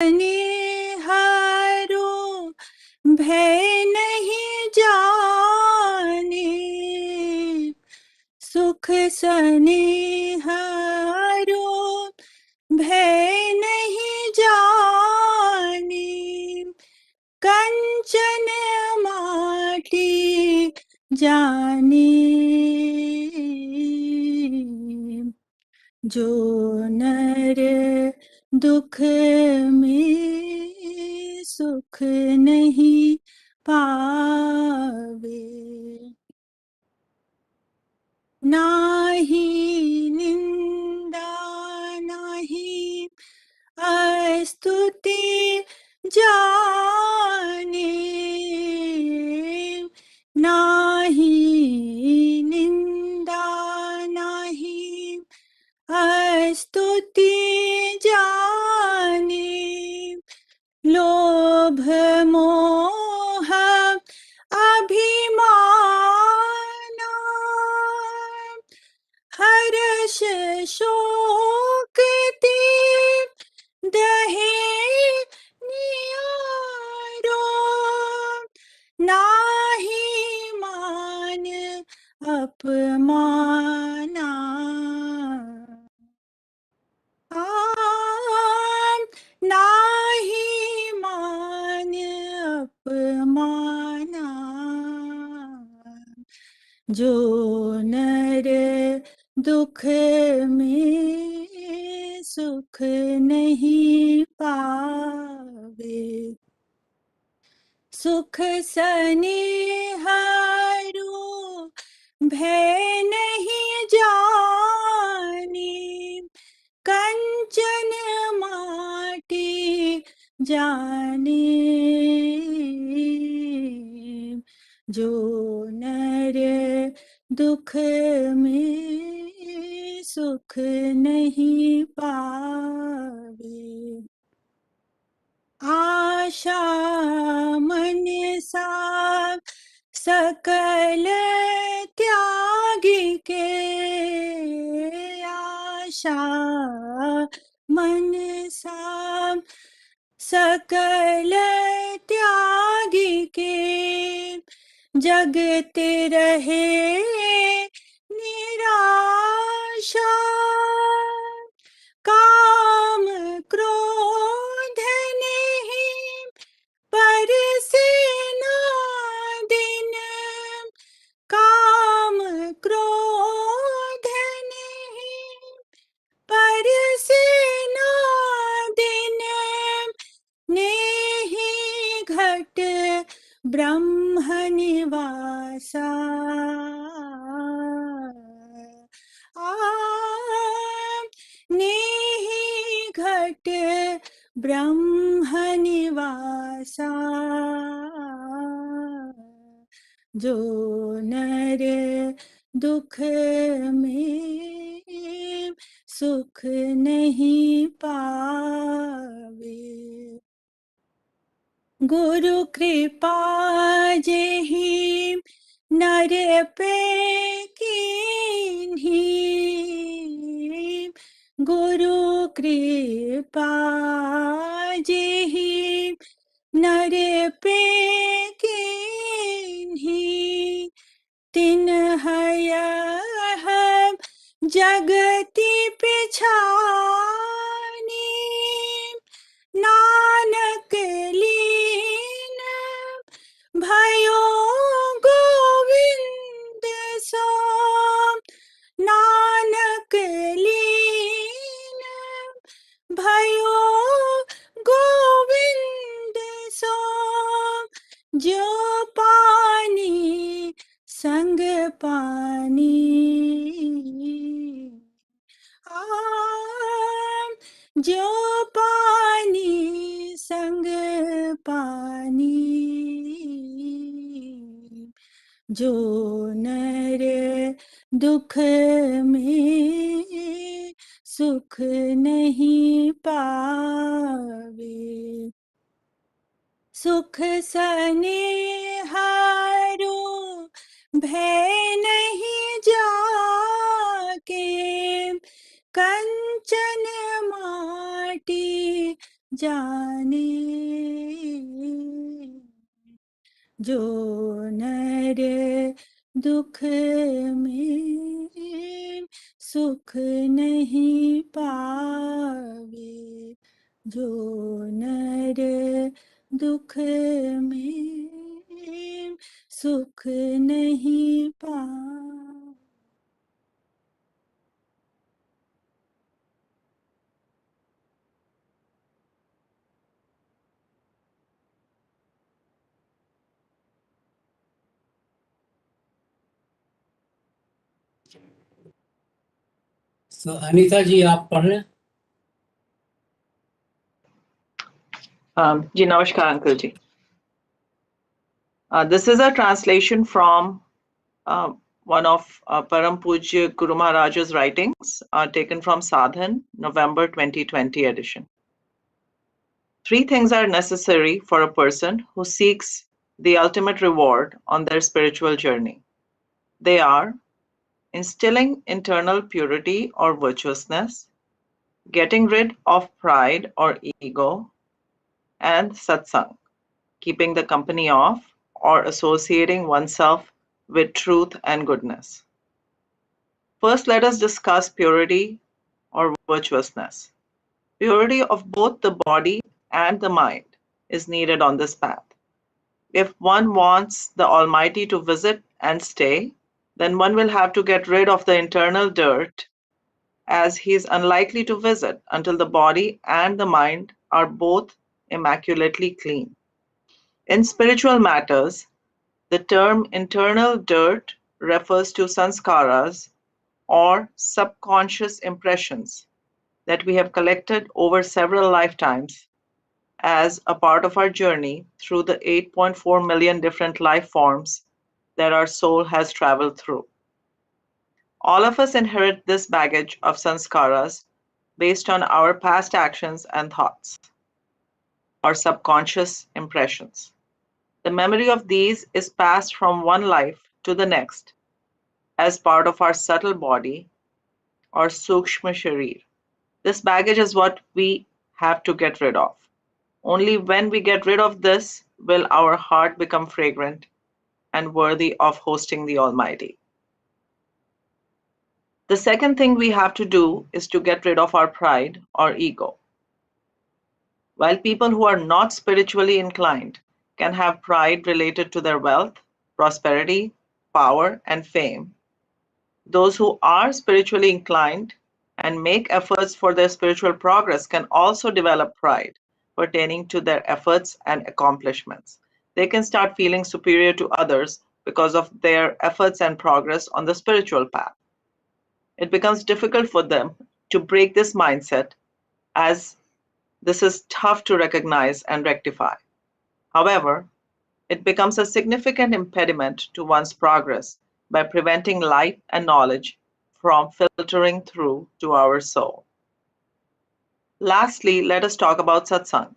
निहारो भय नहीं जाने, सुख सनिहारो भय नहीं जाने, कंचन माटी जाने, जो नर दुख में सुख नहीं पावे, नाही निंदा नाही स्तुति जाने, नाही निंदा नाही स्तुति जाने, लोभ मोह अभिमान हर्ष शोक दहे नियारो, नाही मान अपमाना, नाही मान अपमाना, जो नर दुख में सुख नहीं पावे, सुख सनिहारो भय नहीं जाने, कंचन माटी जाने, जो नर दुख में सुख नहीं पावे, आशा मन सा सकल त्यागी के, आशा मन सा सकल त्यागी के, जगते रहे निराशा, काम क्रोध नहीं परसे ना दिन, काम क्रोध नहीं परसे ना दिन, नेहि घट ब्रह्म निवासा, नेहि घट ब्रह्म निवासा, जो नर दुख में सुख नहीं पावे, गुरु कृपा जेहि नर पे कीन्ही, गुरु कृपा जेहि नर पे कीन्ही, तिन्ह यह जगति पिछानी, नानक लीन भयो गोविंद सो, नानक लीन भयो गोविंद सो, जो पानी संग पानी, जो पानी संग पानी, जो नर दुख में सुख नहीं पावे, सुख सनिहारो भय नहीं जाके, कंचन माटी जाने, जो नर दुख में सुख नहीं पावे, जो नर दुख में सुख नहीं पावे। So, अनीता जी आप पढ़ लें। Ji Namaskar, Uncle Ji. This is a translation from one of Param Pujya Guru Maharaj's writings, taken from Sadhan, November 2020 edition. 3 things are necessary for a person who seeks the ultimate reward on their spiritual journey. They are instilling internal purity or virtuousness, getting rid of pride or ego, and satsang, keeping the company of or associating oneself with truth and goodness. First, let us discuss purity or virtuousness. Purity of both the body and the mind is needed on this path. If one wants the Almighty to visit and stay, then one will have to get rid of the internal dirt, as he is unlikely to visit until the body and the mind are both immaculately clean. In spiritual matters, the term internal dirt refers to sanskaras or subconscious impressions that we have collected over several lifetimes as a part of our journey through the 8.4 million different life forms that our soul has traveled through. All of us inherit this baggage of sanskaras based on our past actions and thoughts, or subconscious impressions. The memory of these is passed from one life to the next as part of our subtle body or sukshma sharir. This baggage is what we have to get rid of. Only when we get rid of this will our heart become fragrant and worthy of hosting the Almighty. The second thing we have to do is to get rid of our pride or ego. While people who are not spiritually inclined can have pride related to their wealth, prosperity, power, and fame, those who are spiritually inclined and make efforts for their spiritual progress can also develop pride pertaining to their efforts and accomplishments. They can start feeling superior to others because of their efforts and progress on the spiritual path. It becomes difficult for them to break this mindset, as this is tough to recognize and rectify. However, it becomes a significant impediment to one's progress by preventing light and knowledge from filtering through to our soul. Lastly, let us talk about satsang.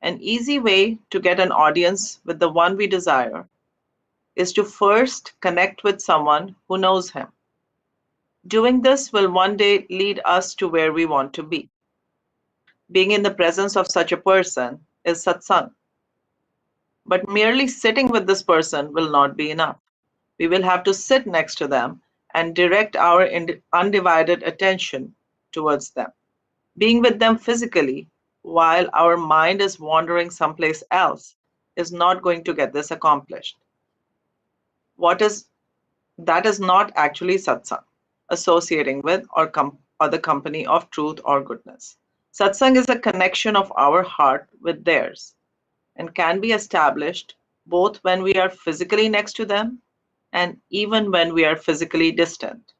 An easy way to get an audience with the one we desire is to first connect with someone who knows him. Doing this will one day lead us to where we want to be. Being in the presence of such a person is satsang. But merely sitting with this person will not be enough. We will have to sit next to them and direct our undivided attention towards them. Being with them physically while our mind is wandering someplace else is not going to get this accomplished. That is not actually satsang, associating with or the company of truth or goodness. Satsang is a connection of our heart with theirs and can be established both when we are physically next to them and even when we are physically distant.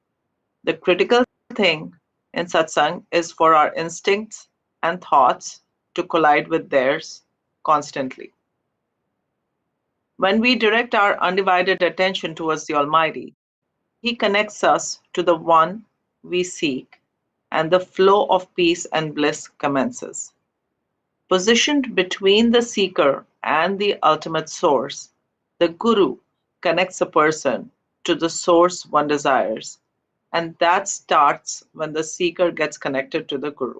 The critical thing in satsang is for our instincts and thoughts to collide with theirs constantly. When we direct our undivided attention towards the Almighty, He connects us to the one we seek, and the flow of peace and bliss commences. Positioned between the seeker and the ultimate source, the Guru connects a person to the source one desires, and that starts when the seeker gets connected to the Guru.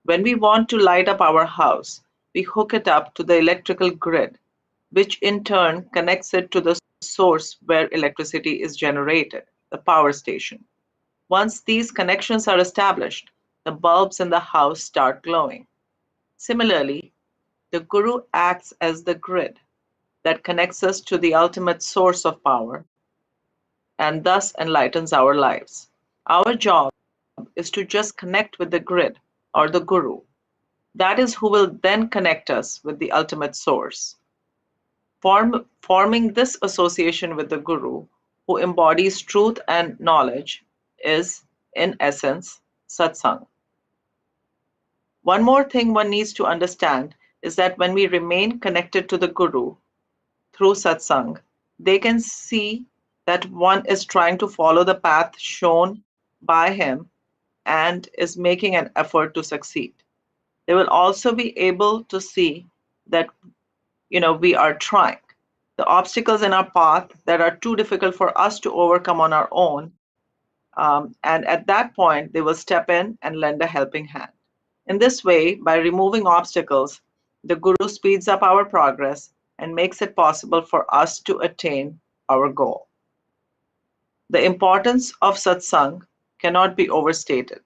When we want to light up our house, we hook it up to the electrical grid, which in turn connects it to the source where electricity is generated, the power station. Once these connections are established, the bulbs in the house start glowing. Similarly, the Guru acts as the grid that connects us to the ultimate source of power and thus enlightens our lives. Our job is to just connect with the grid or the Guru. That is who will then connect us with the ultimate source. Forming this association with the Guru, who embodies truth and knowledge, is, in essence, Satsang. One more thing one needs to understand is that when we remain connected to the Guru through Satsang, they can see that one is trying to follow the path shown by him and is making an effort to succeed. They will also be able to see that we are trying. The obstacles in our path that are too difficult for us to overcome on our own, and at that point, they will step in and lend a helping hand. In this way, by removing obstacles, the Guru speeds up our progress and makes it possible for us to attain our goal. The importance of satsang cannot be overstated.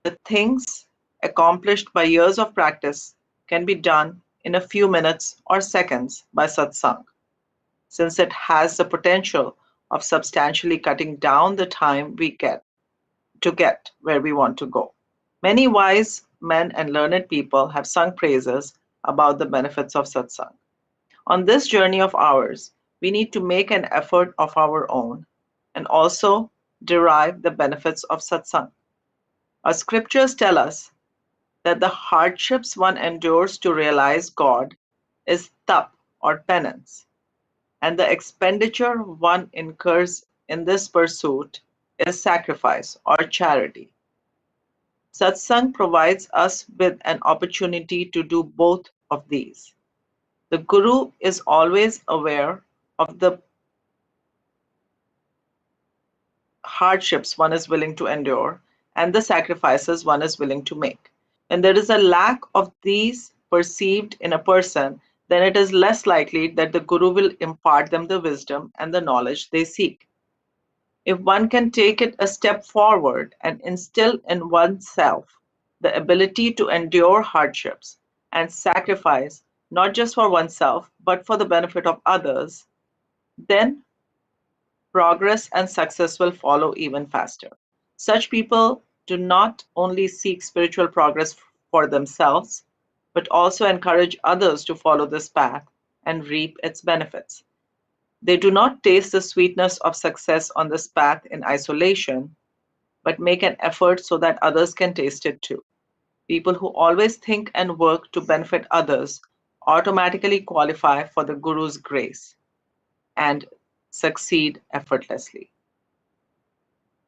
The things accomplished by years of practice can be done in a few minutes or seconds by satsang, since it has the potential of substantially cutting down the time we get to get where we want to go. Many wise men and learned people have sung praises about the benefits of satsang. On this journey of ours, we need to make an effort of our own and also derive the benefits of satsang. Our scriptures tell us that the hardships one endures to realize God is tap or penance, and the expenditure one incurs in this pursuit is sacrifice or charity. Satsang provides us with an opportunity to do both of these. The Guru is always aware of the hardships one is willing to endure and the sacrifices one is willing to make. When there is a lack of these perceived in a person, then it is less likely that the Guru will impart them the wisdom and the knowledge they seek. If one can take it a step forward and instill in oneself the ability to endure hardships and sacrifice not just for oneself but for the benefit of others, then progress and success will follow even faster. Such people do not only seek spiritual progress for themselves, but also encourage others to follow this path and reap its benefits. They do not taste the sweetness of success on this path in isolation, but make an effort so that others can taste it too. People who always think and work to benefit others automatically qualify for the Guru's grace and succeed effortlessly.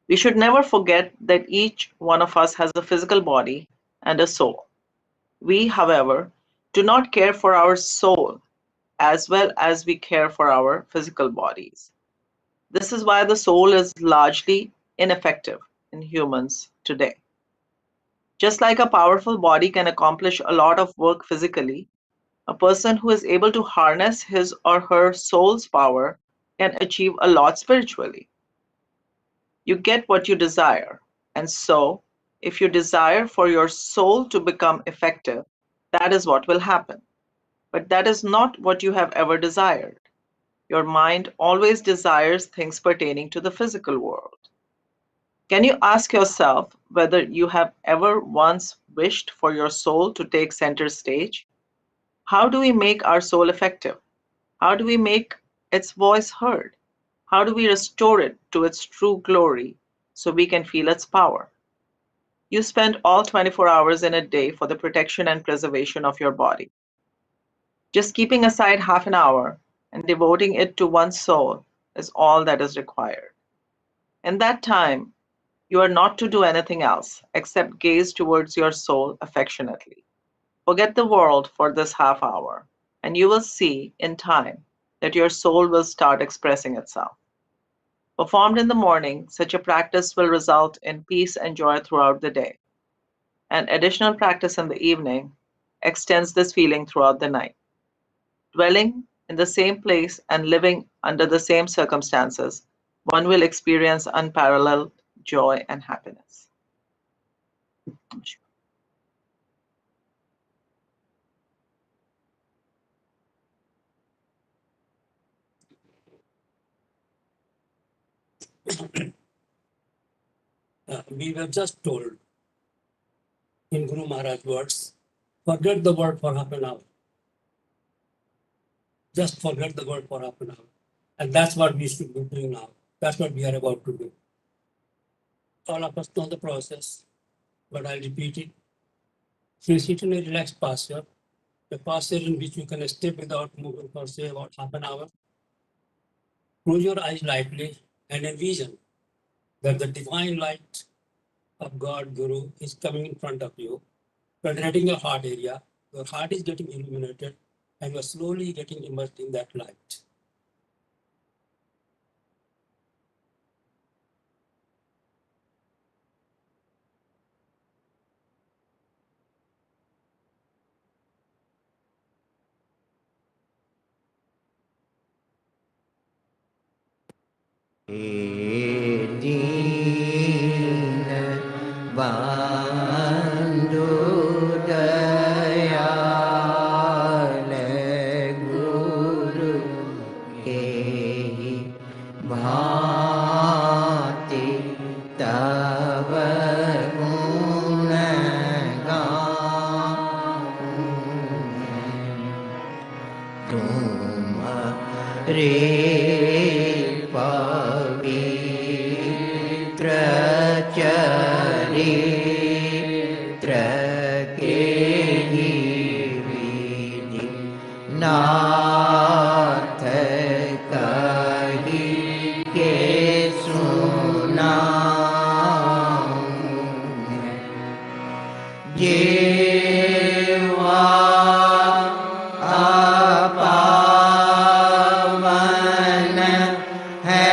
We should never forget that each one of us has a physical body and a soul. We, however, do not care for our soul as well as we care for our physical bodies. This is why the soul is largely ineffective in humans today. Just like a powerful body can accomplish a lot of work physically, a person who is able to harness his or her soul's power can achieve a lot spiritually. You get what you desire, and so if you desire for your soul to become effective, that is what will happen. But that is not what you have ever desired. Your mind always desires things pertaining to the physical world. Can you ask yourself whether you have ever once wished for your soul to take center stage? How do we make our soul effective? How do we make its voice heard? How do we restore it to its true glory so we can feel its power? You spend all 24 hours in a day for the protection and preservation of your body. Just keeping aside half an hour and devoting it to one's soul is all that is required. In that time, you are not to do anything else except gaze towards your soul affectionately. Forget the world for this half hour, and you will see in time that your soul will start expressing itself. Performed in the morning, such a practice will result in peace and joy throughout the day. and additional practice in the evening extends this feeling throughout the night. Dwelling in the same place and living under the same circumstances, one will experience unparalleled joy and happiness. We were just told in Guru Maharaj words, forget the word for half an hour. Just forget the word for half an hour. And that's what we should be doing now. That's what we are about to do. All of us know the process, but I'll repeat it. Please sit in a relaxed posture, a posture in which you can stay without moving for say about half an hour. Close your eyes lightly and envision that the divine light of God, Guru, is coming in front of you, penetrating your heart area. Your heart is getting illuminated and you're slowly getting immersed in that light. Deen bandhu dayal Guru ke bhati tav gun tumhare चरित्र के विधि नाथ कही के सुनाऊं जेवा अपावन है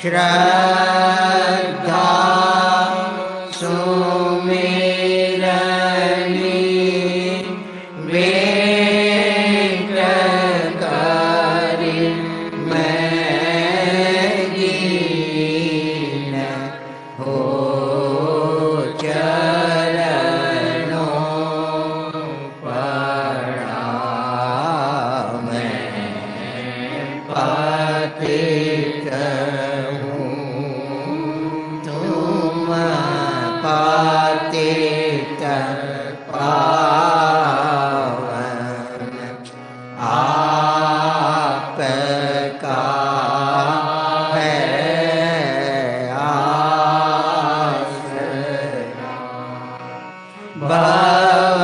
श्रद्धा सुमिरनी वेंकट करि मैं हो चरणों पड़ा मैं पतित हूँ तुम पतित पावन आपका है आसरा भव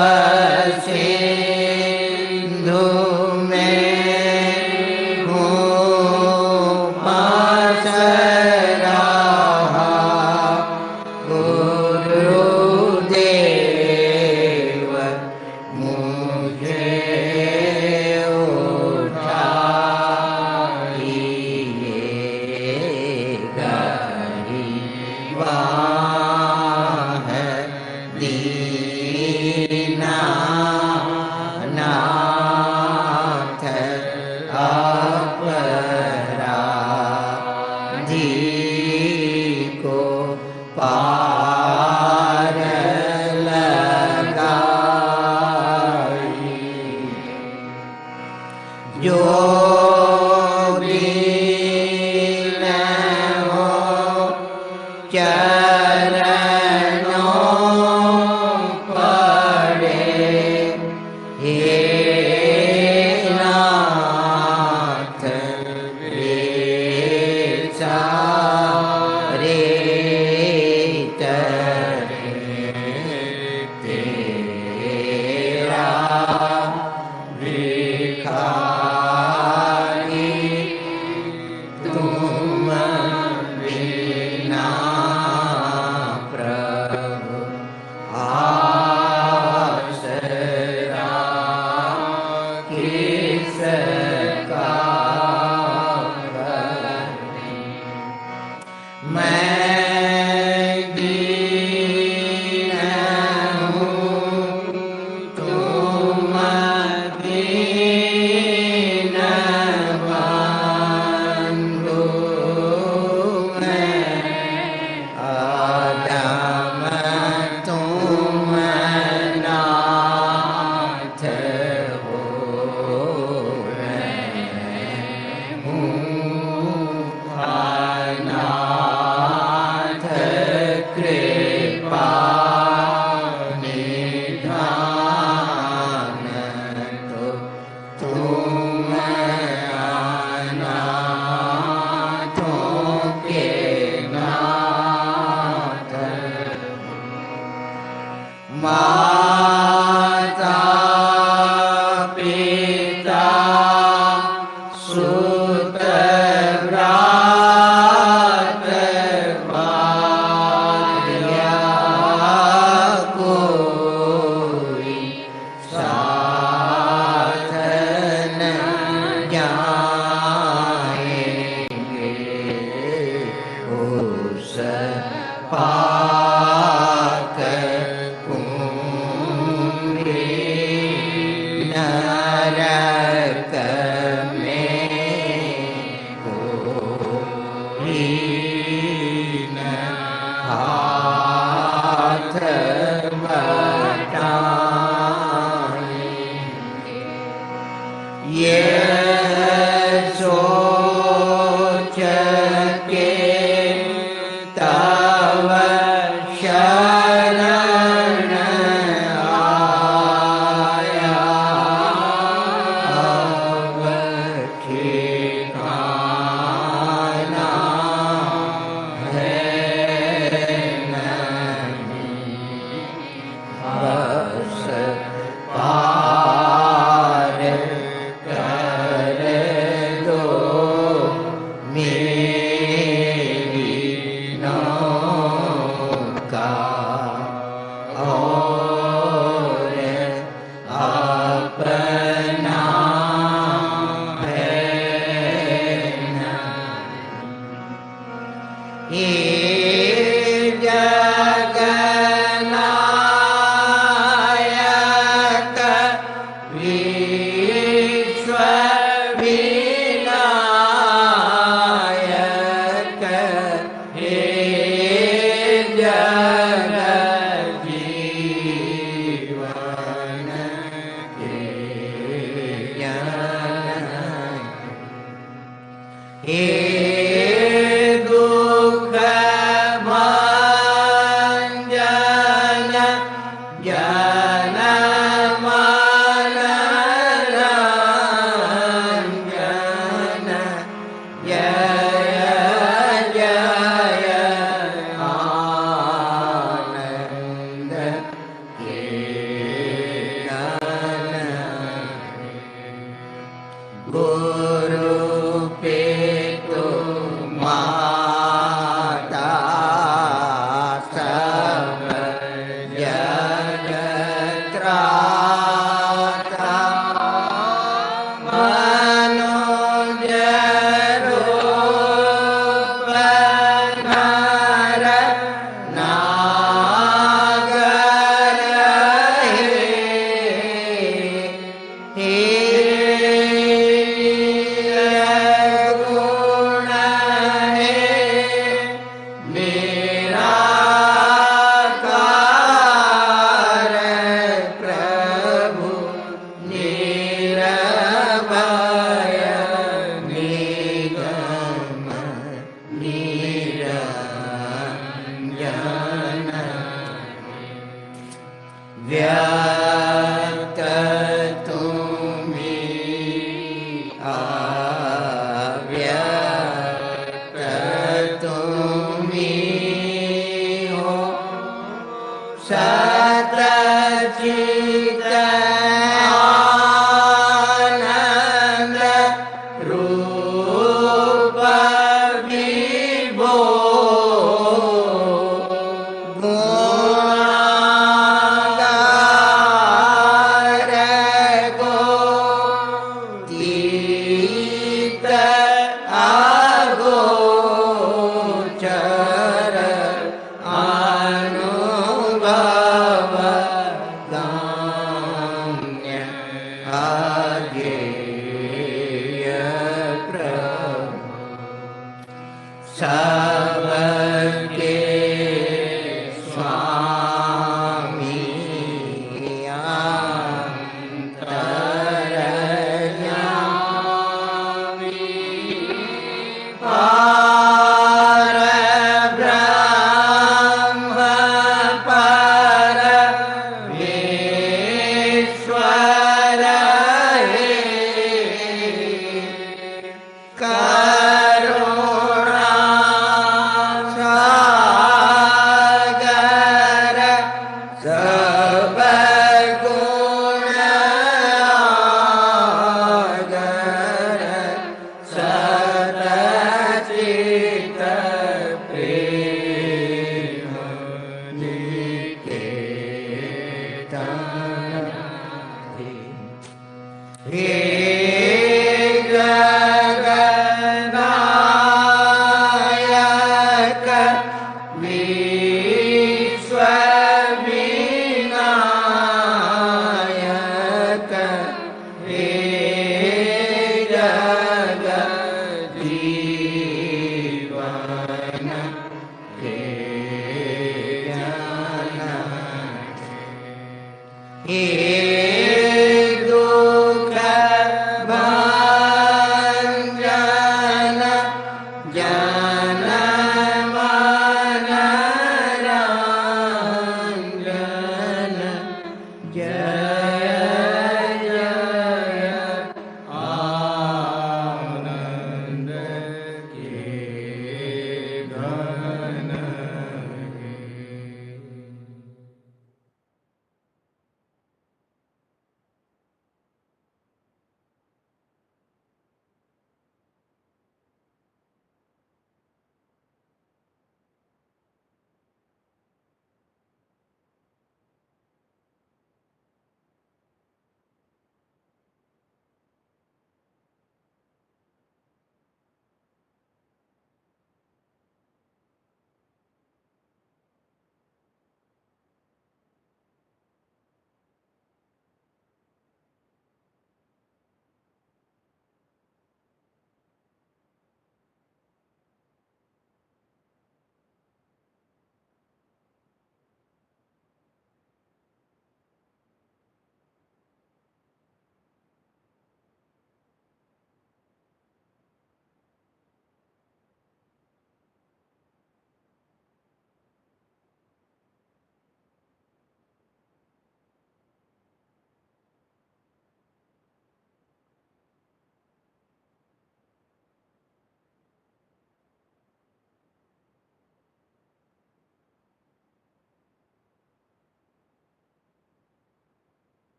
सिंधु में हूँ फंस रहा गुरुदेव मुझे उठाइएगा बाह दीनानाथ अपराधी को पार लगाई जो दीन हो चरणों पड़े हे नाथ वे सारे तेरा भिखारी तुम बिना प्रभु आसरा किसका करें मैं दीन हूँ तुम दीन बंधु मैं आदम तुम नाथ हो मैं हूँ अनाथ कृपा निधान तो तुम अनाथों के नाथ माता पिता सुत भ्रात भार्या कोई साथ न जाएंगे उस पाक कुंडी नरक में कोई न हाथ बटाएंगे ये सोच के तव शरण आया अब ठिकाना है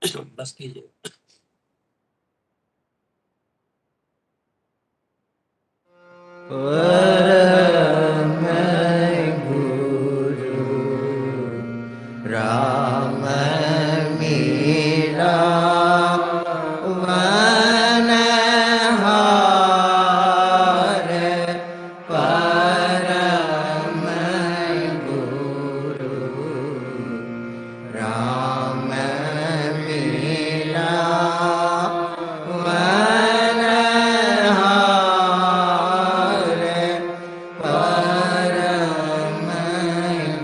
बस कीजिए। परम गुरु राम मेरा वनहार, परम गुरु राम मेरा वनहार, परम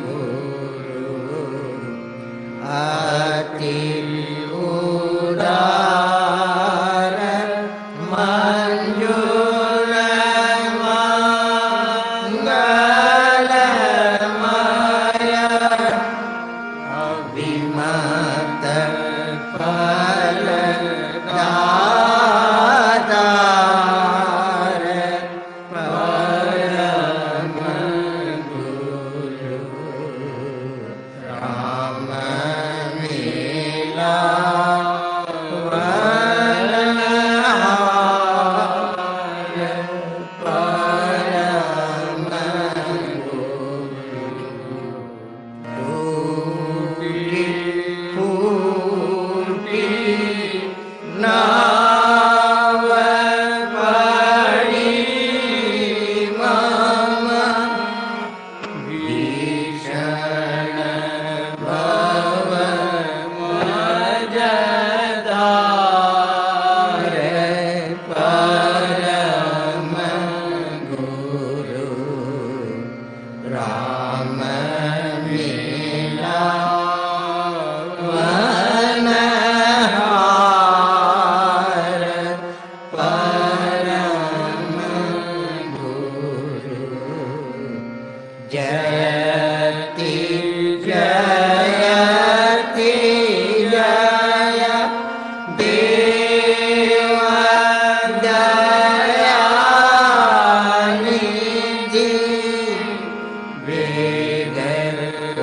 गुरु अति उदार मंजुल मंगलमय, अभिमत फलदातार, परम गुरु राम मेरा वनहार, परम टूटी फूटी नाव पड़ी मम, भीषण भव मजधार, परम गुरु राम मेरा वनहार, परम गुरु जयति जयति जय देव दयानिधि, वेद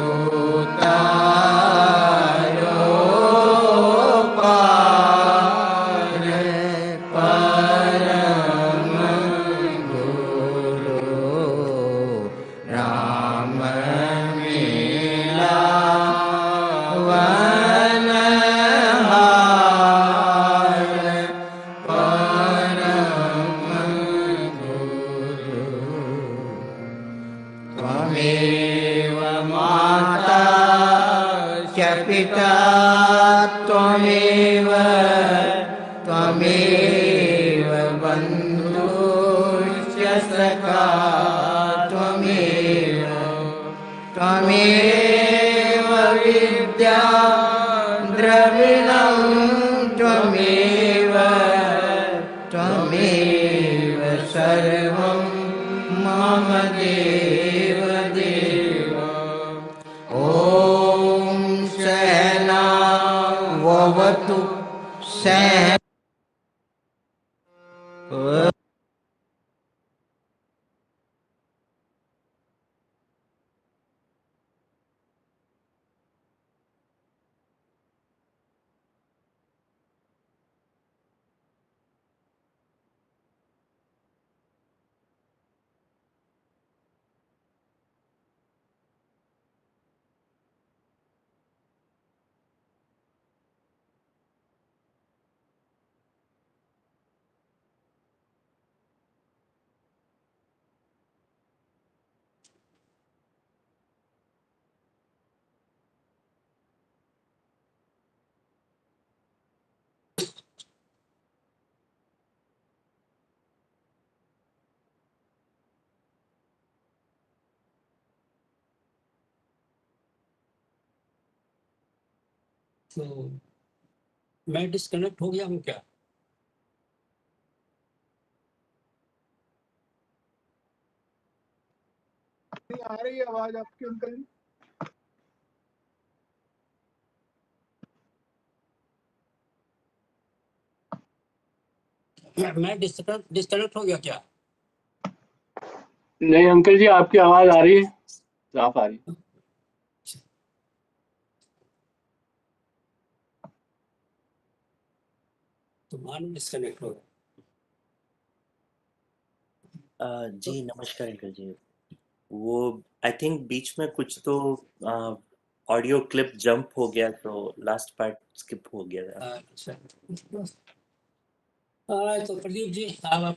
उतारो पार, परम गुरु राम मेरा वनहार, परम गुरु त्वमेव माता च पिता त्वमेव त्वमेव बन्धुश्च सखा त्वमेव त्वमेव विद्या द्रविणं त्वमेव त्वमेव सर्वं मम देव देव। ॐ सहना भवतु सहना तो मैं डिस्कनेक्ट हो गया हूँ क्या? आ रही है आवाज आपकी अंकल जी? मैं डिस्कनेक्ट हो गया क्या? नहीं अंकल जी, आपकी आवाज आ रही है, साफ आ रही है। मान डिस्कनेक्ट हो गया। जी नमस्कार अंकल जी। वो आई थिंक बीच में कुछ तो ऑडियो क्लिप जंप हो गया तो लास्ट पार्ट स्किप हो गया था। अच्छा, तो प्रदीप जी आप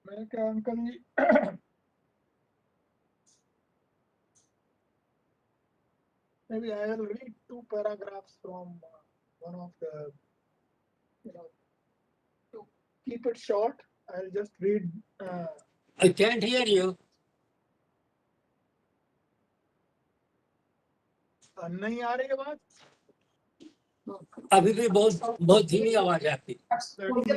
मैं क्या अंकल जी, maybe I will read 2 paragraphs from one of the, to keep it short, I'll just read. I can't hear you. नहीं आ रही आवाज? अभी भी बहुत धीमी आवाज है आपकी। ओके,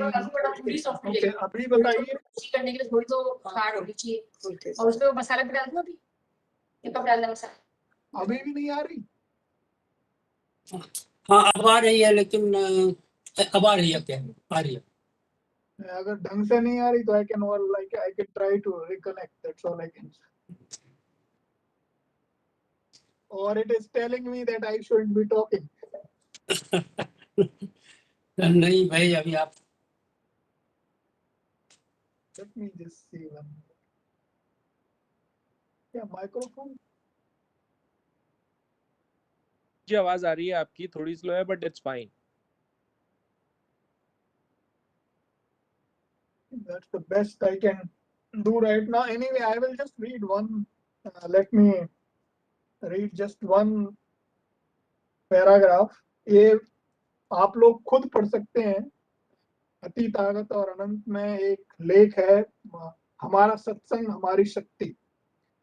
अभी बताइए। करने के लिए थोड़ी तो हार्ड होनी चाहिए और उसमें मसाला भी डाल दो। अभी ये कब डालना मसाला? अभी भी नहीं आ रही? हाँ अब आ रही है, लेकिन अब आ रही है, क्या आ रही है? अगर ढंग से नहीं आ रही तो I can try to reconnect, that's all I can say. Or it is telling me that I shouldn't be talking. नहीं भाई, अभी आप Let me just see one. क्या माइक्रोफोन? जी आवाज आ रही है आपकी, थोड़ी स्लो है but it's fine. That's the best I can do right now. Anyway, I will just read one. Let me read just one paragraph. ये आप लोग खुद पढ़ सकते हैं। अति ताकत और अनंत में एक लेख है, हमारा सत्संग हमारी शक्ति।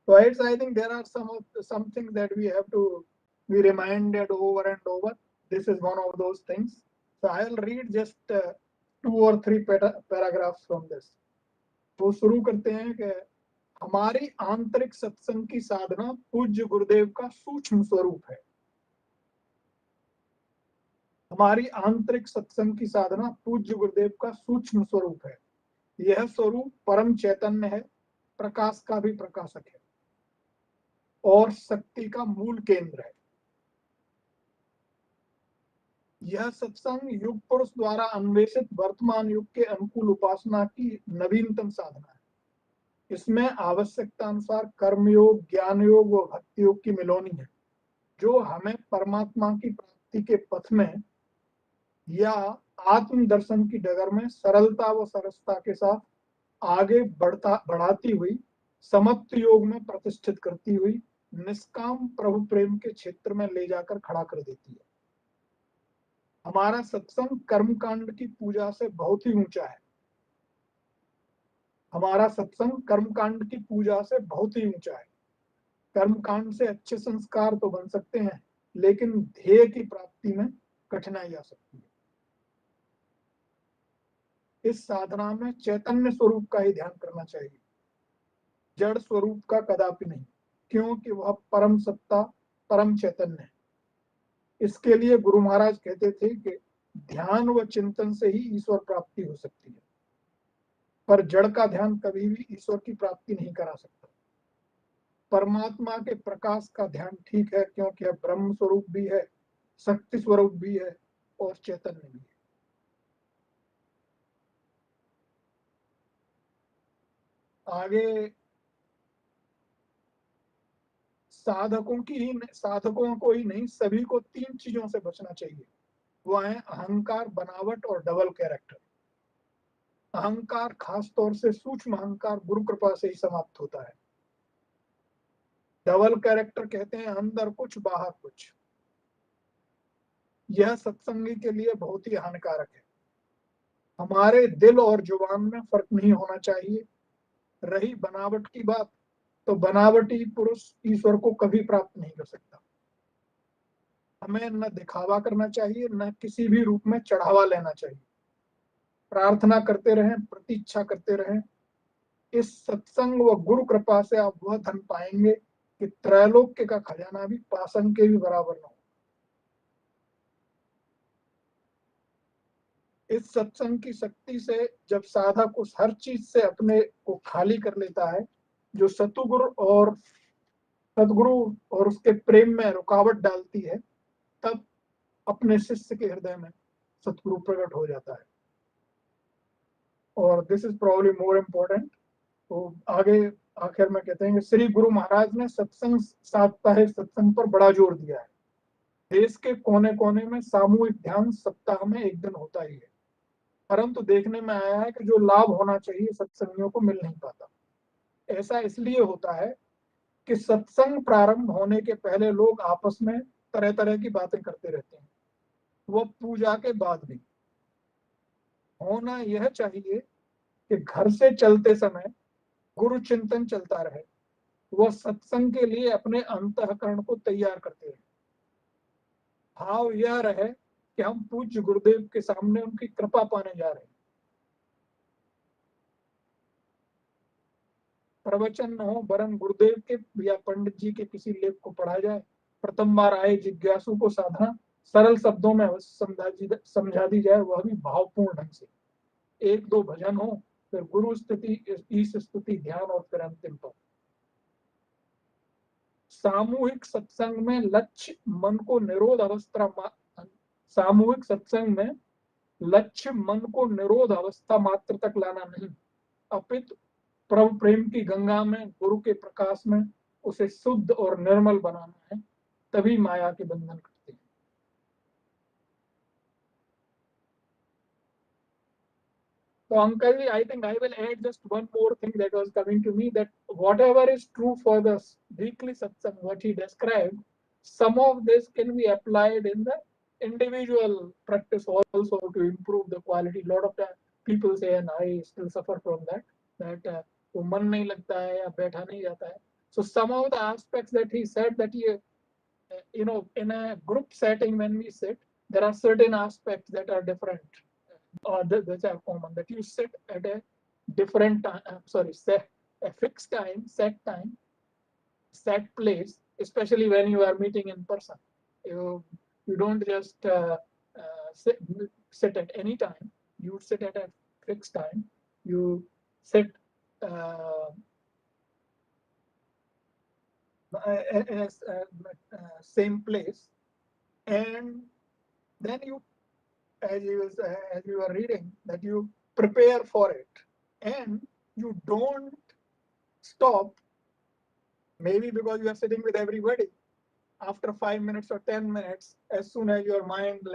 So I think there are some things that we have to be reminded over and over. This is one of those things. So I will read just 2 or 3 paragraphs from this. तो शुरू करते हैं कि हमारी आंतरिक सत्संग की साधना पूज्य गुरुदेव का सूक्ष्म स्वरूप है। हमारी आंतरिक सत्संग की साधना पूज्य गुरुदेव का सूक्ष्म स्वरूप है। यह स्वरूप परम चैतन्य है, प्रकाश का भी प्रकाशक है और शक्ति का मूल केंद्र है। यह सत्संग युग पुरुष द्वारा अन्वेषित वर्तमान युग के अनुकूल उपासना की नवीनतम साधना है। इसमें आवश्यकता अनुसार कर्मयोग, ज्ञान योग व भक्ति योग की मिलोनी है, जो हमें परमात्मा की प्राप्ति के पथ में या आत्म दर्शन की डगर में सरलता व सरसता के साथ आगे बढ़ाती हुई, समत्व योग में प्रतिष्ठित करती हुई निष्काम प्रभु प्रेम के क्षेत्र में ले जाकर खड़ा कर देती है। हमारा सत्संग कर्मकांड की पूजा से बहुत ही ऊंचा है। हमारा सत्संग कर्मकांड की पूजा से बहुत ही ऊंचा है। कर्मकांड से अच्छे संस्कार तो बन सकते हैं, लेकिन ध्येय की प्राप्ति में कठिनाई आ सकती है। इस साधना में चैतन्य स्वरूप का ही ध्यान करना चाहिए, जड़ स्वरूप का कदापि नहीं, क्योंकि वह परम सत्ता, परम चैतन्य है। इसके लिए गुरु महाराज कहते थे कि ध्यान व चिंतन से ही ईश्वर प्राप्ति हो सकती है, पर जड़ का ध्यान कभी भी ईश्वर की प्राप्ति नहीं करा सकता। परमात्मा के प्रकाश का ध्यान ठीक है, क्योंकि यह ब्रह्म स्वरूप भी है, शक्ति स्वरूप भी है और चैतन्य भी है। आगे साधकों को ही नहीं, सभी को 3 चीजों से बचना चाहिए। वो है अहंकार, बनावट और डबल कैरेक्टर। अहंकार, खास तौर से सूक्ष्म अहंकार, गुरु कृपा से ही समाप्त होता है। डबल कैरेक्टर कहते हैं अंदर कुछ बाहर कुछ। यह सत्संगी के लिए बहुत ही हानिकारक है। हमारे दिल और जुबान में फर्क नहीं होना चाहिए। रही बनावट की बात, तो बनावटी पुरुष ईश्वर को कभी प्राप्त नहीं कर सकता। हमें न दिखावा करना चाहिए, न किसी भी रूप में चढ़ावा लेना चाहिए। प्रार्थना करते रहें, प्रतीक्षा करते रहें। इस सत्संग व गुरु कृपा से आप वह धन पाएंगे कि त्रैलोक्य का खजाना भी पासन के भी बराबर न हो। इस सत्संग की शक्ति से जब साधक उस हर चीज से अपने को खाली कर लेता है जो सतुगुरु और सदगुरु और उसके प्रेम में रुकावट डालती है, तब अपने शिष्य के हृदय में सतगुरु प्रकट हो जाता है। और this is probably more important. तो आगे आखिर में कहते हैं कि श्री गुरु महाराज ने सत्संग साप्ताहिक सत्संग पर बड़ा जोर दिया है। देश के कोने कोने में सामूहिक ध्यान सप्ताह में एक दिन होता ही है, परंतु देखने में आया है कि जो लाभ होना चाहिए सत्संगियों को मिल नहीं पाता। ऐसा इसलिए होता है कि सत्संग प्रारंभ होने के पहले लोग आपस में तरह तरह की बातें करते रहते हैं। वह पूजा के बाद भी होना यह चाहिए कि घर से चलते समय गुरु चिंतन चलता रहे, वह सत्संग के लिए अपने अंतःकरण को तैयार करते रहे। भाव यह रहे कि हम पूज्य गुरुदेव के सामने उनकी कृपा पाने जा रहे हैं। प्रवचन न हो वरन गुरुदेव के या पंडित जी के किसी लेख को पढ़ा जाए। प्रथम बार आए जिज्ञासु को साधना सरल शब्दों में समझा दी जाए, वह भी भावपूर्ण ढंग से। एक दो भजन हो, फिर गुरु स्तुति, ईश स्तुति, ध्यान और फिर अंतिम पद। सामूहिक सत्संग में लक्ष्य मन को निरोध अवस्था सामूहिक सत्संग में लक्ष्य मन को निरोध अवस्था मात्र तक लाना नहीं, अपितु प्रभु प्रेम की गंगा में गुरु के प्रकाश में उसे शुद्ध और निर्मल बनाना है, तभी माया के बंधन करते हैं। So Uncle, I think I will add just one more thing that was coming to me, that whatever is true for the weekly satsang, what he described, some of this can be applied in the individual practice also to improve the quality. A lot of the people say, and I still suffer from that वो मन नहीं लगता है या बैठा नहीं जाता है. So some of the aspects that he said, that in a group setting when we sit, there are certain aspects that are different. Or that are common, that you sit at a different time, a fixed time, set place, especially when you are meeting in person. You don't just sit at any time. You sit at a fixed time. You sit in a same place, and then you, as you were reading, that you prepare for it, and you don't stop, maybe because you are sitting with everybody. After 5 minutes or 10 minutes, as soon as your mind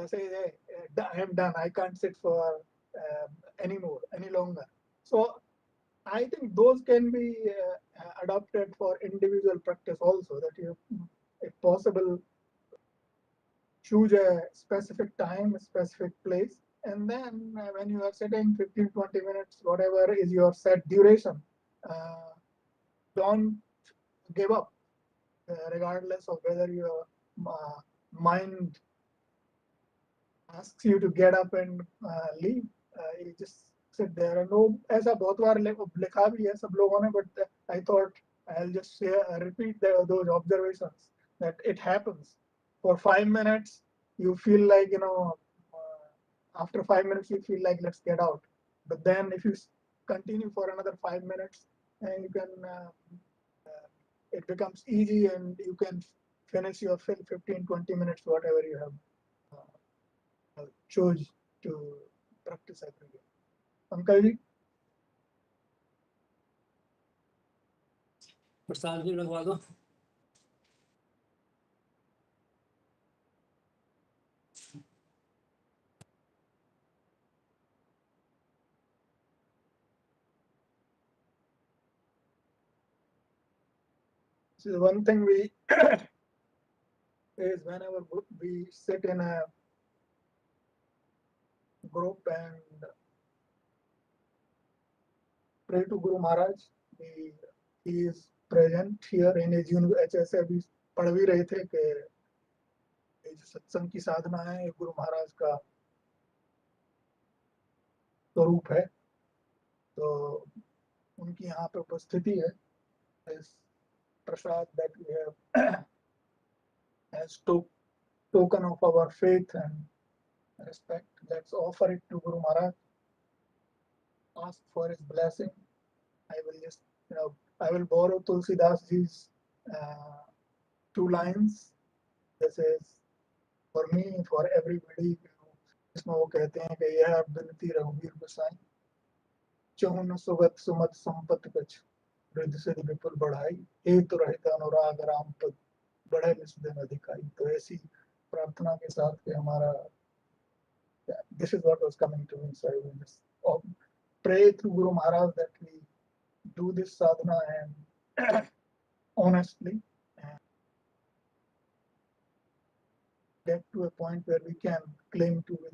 say, hey, I am done, I can't sit for any longer. So I think those can be adopted for individual practice also, that you, if possible, choose a specific time, a specific place, and then when you are sitting 15-20 minutes, whatever is your set duration, don't give up, regardless of whether your mind asks you to get up and leave. You just sit there. And ऐसा बहुत बार लिखा भी है सब लोगों ने, but I thought I'll just repeat those observations, that it happens. For 5 minutes, you feel like, after 5 minutes, you feel like, let's get out. But then if you continue for another 5 minutes, you can, it becomes easy, and you can finish your 15-20 minutes, whatever you have chose to practice every day. Uncle ji? प्रसाद भी लगवा दो. So one thing we is, whenever we sit in a group and pray to Guru Maharaj, he is present here in his university. ऐसे अभी पढ़ भी रहे थे कि ये जो सत्संग की साधना है, ये गुरु महाराज का स्वरूप है, तो उनकी यहाँ पे उपस्थिति है. This prasad that we have as token of our faith and respect, let's offer it to Guru Maharaj, ask for his blessing. I will just, I will borrow Tulsidas ji's 2 lines. This is for me, for everybody. इसमें वो कहते हैं कि यह बिनती रघुवीर गोसाई चौन सुगत सुमत संपत कछ रिद्धि सिद्धि विपुल बढ़ाई हेतु रहित अनुराग राम पद बढ़े निस्दिन अधिकारी. तो ऐसी प्रार्थना के साथ कि हमारा this is what was coming to me, so I will just pray through Guru Maharaj that we do this sadhana and honestly and get to a point where we can claim to be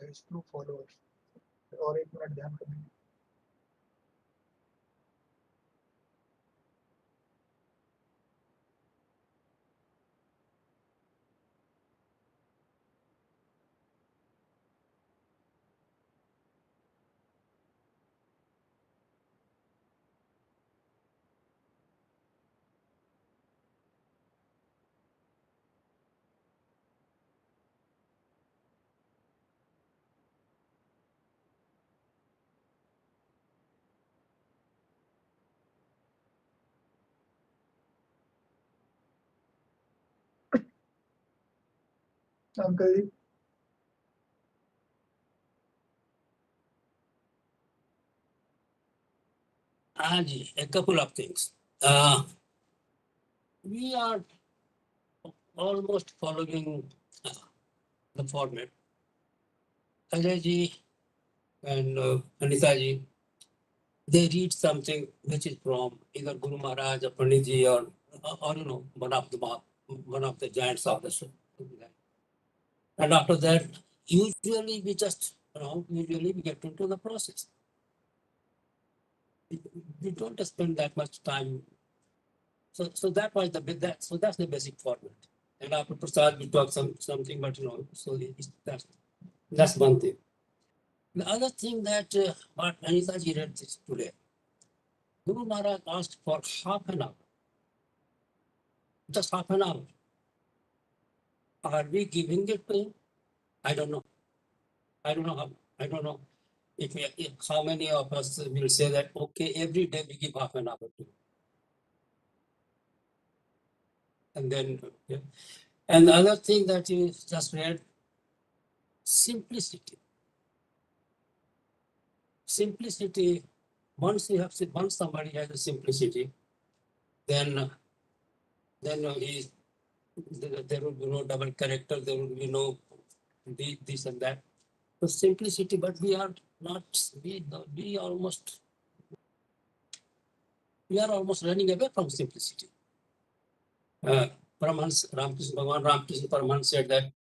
his true followers. और एक minute ध्यान करेंगे. Uncle जी. A couple of things. We are almost following the format. Ajay ji and Anita ji, they read something which is from either Guru Maharaj or Pandit ji or you know, one of the giants of the soul. And after that, usually we just, usually we get into the process. We don't spend that much time. So that was so that's the basic format. And after Prasad, we talk something, but so that's one thing. The other thing that what Anita ji read this today, Guru Maharaj asked for half an hour, just half an hour. Are we giving it to him? I don't know. I don't know if how many of us will say that, okay, every day we give half an hour to him. And then, yeah. And the other thing that you just read, simplicity. Simplicity, once somebody has a simplicity, then there will be no double character, there will be no this and that. So simplicity, but we are almost running away from simplicity. Paramahansa Ramakrishna Paramahansa said that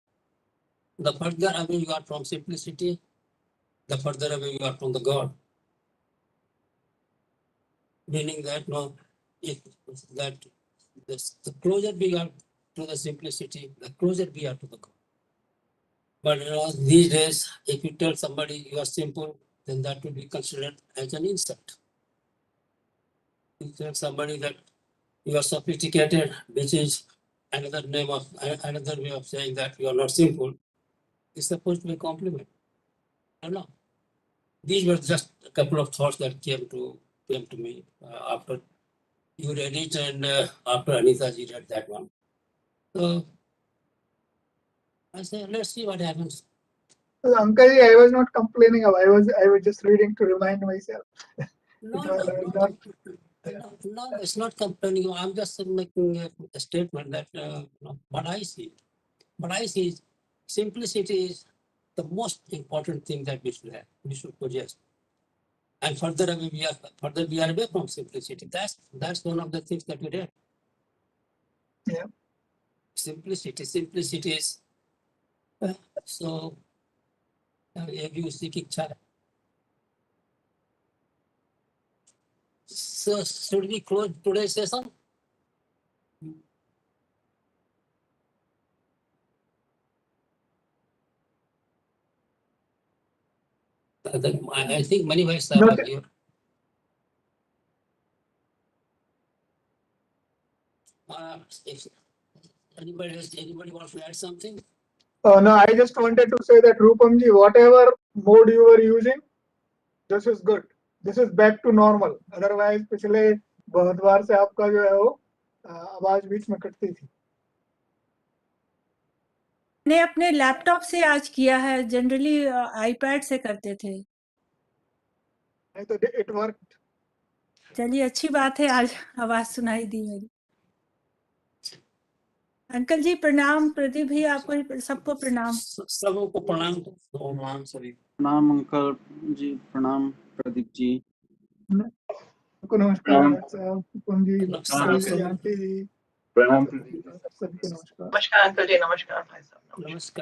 the further away you are from simplicity, the further away you are from the God. Meaning that the closer we are to the simplicity, the closer we are to the God. But these days, if you tell somebody you are simple, then that will be considered as an insult. If you tell somebody that you are sophisticated, which is another way of saying that you are not simple, is supposed to be a compliment. I don't know. These were just a couple of thoughts that came to me after you read it and after Anita ji read that one. So I said, let's see what happens. So, Uncle ji, I was not complaining. I was just reading to remind myself. No, it's not complaining. I'm just making a statement that what I see. What I see is simplicity is the most important thing that we should have. We should possess. And further away we are away from simplicity. That's one of the things that we read. Yeah. Simplicity is so. If you seek ichha. So should we close today's session? I think many ways are here. If anybody wants to add something? No, I just wanted to say that Rupam ji, whatever mode you were using, this is good. This is back to normal. Otherwise, पिछले बहुत बार से आपका जो है वो आवाज बीच में कटती थी। मैंने अपने लैपटॉप से आज किया है, जनरली आईपैड से करते थे। नहीं तो इट वर्क। चलिए अच्छी बात है, आज आवाज सुनाई दी मेरी। अंकल जी प्रणाम, प्रदीप भी आपको सबको प्रणाम। सबको प्रणाम। प्रणाम सभी। प्रणाम अंकल जी, प्रणाम प्रदीप जी। सबको नमस्कार साहब, कुंज जी, नमस्कार। जी, आंटी जी, प्रणाम। सबको नमस्कार। नमस्कार अंकल जी, नमस्कार भाई साहब, नमस्कार। नमस्कार।